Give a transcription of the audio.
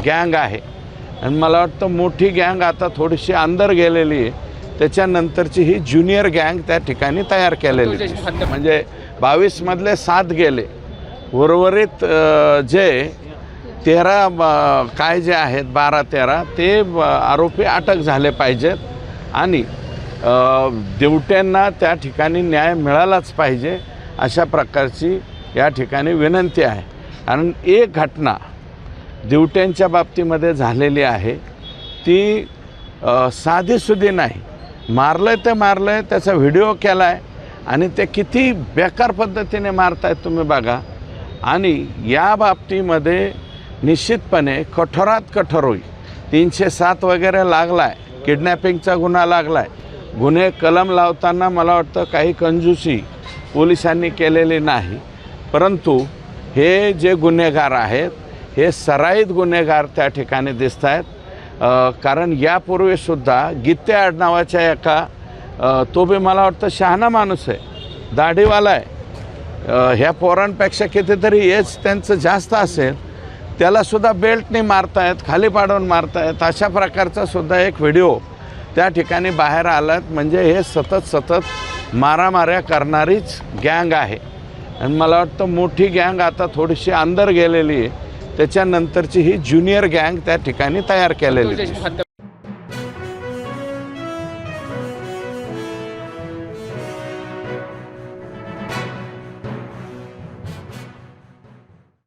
गँग आहे आणि मला वाटतं मोठी गँग आता थोडीशी अंदर गेलेली आहे। त्याच्यानंतरची ही ज्युनियर गँग त्या ठिकाणी तयार केलेली म्हणजे 22 मधले 7 गेले, उर्वरित जे 13 काय जे आहेत 12-13 ते आरोपी अटक झाले पाहिजेत आणि दिवट्यांना त्या ठिकाणी न्याय मिळालाच पाहिजे अशा प्रकारची या ठिकाणी विनंती आहे। कारण एक घटना दिवट्यांच्या बाबतीमध्ये झालेली आहे ती साधीसुधी नाही, मारलं ते मारलं, त्याचा व्हिडिओ केला आहे आणि ते किती बेकार पद्धतीने मारतायत तुम्ही बघा। आणि या बाबतीमध्ये निश्चितपणे कठोरात कठोर होईल। 307 वगैरे लागला आहे, किडनॅपिंगचा गुन्हा लागला आहे। गुन्हे कलम लावताना मला वाटतं काही कंजूसी पोलिसांनी केलेली नाही, परंतु हे जे गुन्हेगार आहेत हे सराईत गुन्हेगार त्या ठिकाणी दिसत आहेत। कारण यापूर्वीसुद्धा गित्ते आडनावाच्या एका तो बी मला वाटतं शहाणा माणूस आहे, दाढीवाला आहे, ह्या पोरांपेक्षा कितीतरी एज त्यांचं जास्त असेल, त्यालासुद्धा बेल्टने मारतायत, खाली पाडून मारतायत। अशा प्रकारचा सुद्धा एक व्हिडिओ त्या ठिकाणी बाहेर आलात। म्हणजे हे सतत मारामाऱ्या करणारीच गँग आहे आणि मला वाटतं मोठी गँग आता थोडीशी अंदर गेलेली आहे। त्याच्यानंतरची ही ज्युनियर गँग त्या ठिकाणी तयार केलेली आहे।